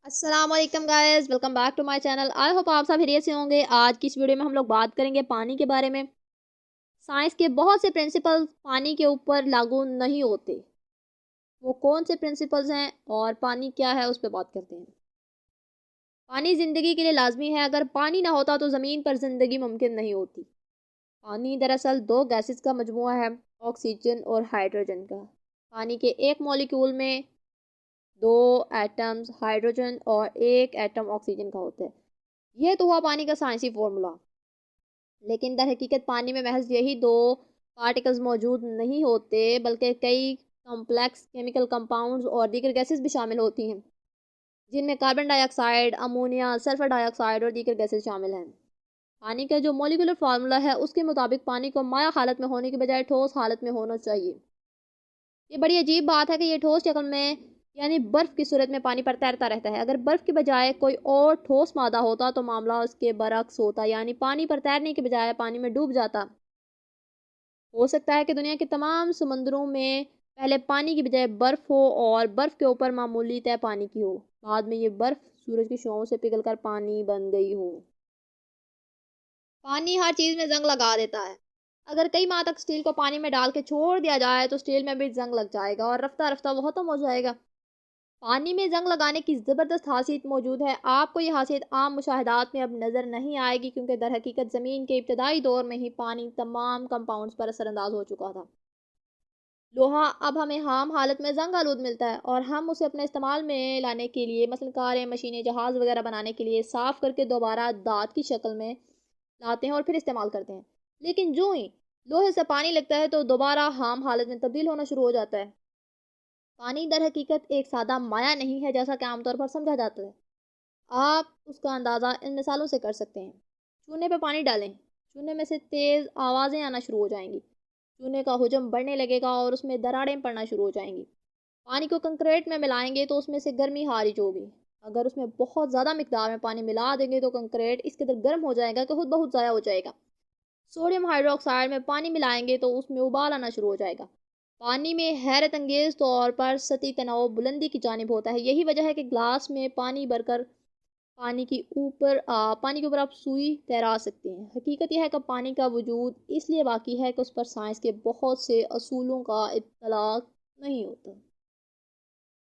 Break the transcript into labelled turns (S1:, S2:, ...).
S1: السلام علیکم guys, welcome back to my channel. I hope آپ سب خیریت سے ہوں گے۔ آج کی اس ویڈیو میں ہم لوگ بات کریں گے پانی کے بارے میں۔ سائنس کے بہت سے پرنسپل پانی کے اوپر لاگو نہیں ہوتے۔ وہ کون سے پرنسپلز ہیں اور پانی کیا ہے، اس پہ بات کرتے ہیں۔ پانی زندگی کے لیے لازمی ہے۔ اگر پانی نہ ہوتا تو زمین پر زندگی ممکن نہیں ہوتی۔ پانی دراصل دو گیسز کا مجموعہ ہے، آکسیجن اور ہائیڈروجن کا۔ پانی کے ایک مالیکیول میں دو ایٹمز ہائیڈروجن اور ایک ایٹم آکسیجن کا ہوتا ہے۔ یہ تو ہوا پانی کا سائنسی فارمولا، لیکن در حقیقت پانی میں محض یہی دو پارٹیکلز موجود نہیں ہوتے، بلکہ کئی کمپلیکس کیمیکل کمپاؤنڈز اور دیگر گیسز بھی شامل ہوتی ہیں، جن میں کاربن ڈائی آکسائڈ، امونیا، سلفر ڈائی آکسائڈ اور دیگر گیسز شامل ہیں۔ پانی کا جو مولیکولر فارمولا ہے، اس کے مطابق پانی کو مائع حالت میں ہونے کے بجائے ٹھوس حالت میں ہونا چاہیے۔ یہ بڑی عجیب بات ہے کہ یہ ٹھوس شکل میں یعنی برف کی صورت میں پانی پر تیرتا رہتا ہے۔ اگر برف کے بجائے کوئی اور ٹھوس مادہ ہوتا تو معاملہ اس کے برعکس ہوتا، یعنی پانی پر تیرنے کے بجائے پانی میں ڈوب جاتا۔ ہو سکتا ہے کہ دنیا کے تمام سمندروں میں پہلے پانی کی بجائے برف ہو اور برف کے اوپر معمولی تہ پانی کی ہو، بعد میں یہ برف سورج کی شعاعوں سے پگھل کر پانی بن گئی ہو۔ پانی ہر چیز میں زنگ لگا دیتا ہے۔ اگر کئی ماہ تک سٹیل کو پانی میں ڈال کے چھوڑ دیا جائے تو سٹیل میں بھی زنگ لگ جائے گا اور رفتہ رفتہ وہ ختم ہو جائے گا۔ پانی میں زنگ لگانے کی زبردست خاصیت موجود ہے۔ آپ کو یہ خاصیت عام مشاہدات میں اب نظر نہیں آئے گی، کیونکہ در حقیقت زمین کے ابتدائی دور میں ہی پانی تمام کمپاؤنڈز پر اثر انداز ہو چکا تھا۔ لوہا اب ہمیں خام حالت میں زنگ آلود ملتا ہے اور ہم اسے اپنے استعمال میں لانے کے لیے، مثلا کاریں، مشینیں، جہاز وغیرہ بنانے کے لیے صاف کر کے دوبارہ دھات کی شکل میں لاتے ہیں اور پھر استعمال کرتے ہیں۔ لیکن جو ہی لوہے سے پانی لگتا ہے تو دوبارہ خام حالت میں تبدیل ہونا شروع ہو جاتا ہے۔ پانی در حقیقت ایک سادہ مائع نہیں ہے جیسا کہ عام طور پر سمجھا جاتا ہے۔ آپ اس کا اندازہ ان مثالوں سے کر سکتے ہیں۔ چونے پہ پانی ڈالیں، چونے میں سے تیز آوازیں آنا شروع ہو جائیں گی، چونے کا حجم بڑھنے لگے گا اور اس میں دراڑیں پڑنا شروع ہو جائیں گی۔ پانی کو کنکریٹ میں ملائیں گے تو اس میں سے گرمی خارج ہوگی۔ اگر اس میں بہت زیادہ مقدار میں پانی ملا دیں گے تو کنکریٹ اس قدر گرم ہو جائے گا کہ خود بخود ضائع ہو جائے گا۔ سوڈیم ہائیڈرو آکسائڈ میں پانی ملائیں گے تو اس میں ابال آنا شروع ہو جائے گا۔ پانی میں حیرت انگیز طور پر سطحی تناؤ بلندی کی جانب ہوتا ہے۔ یہی وجہ ہے کہ گلاس میں پانی بھر کر پانی کے اوپر آپ سوئی تیرا سکتے ہیں۔ حقیقت یہ ہے کہ پانی کا وجود اس لیے باقی ہے کہ اس پر سائنس کے بہت سے اصولوں کا اطلاق نہیں ہوتا۔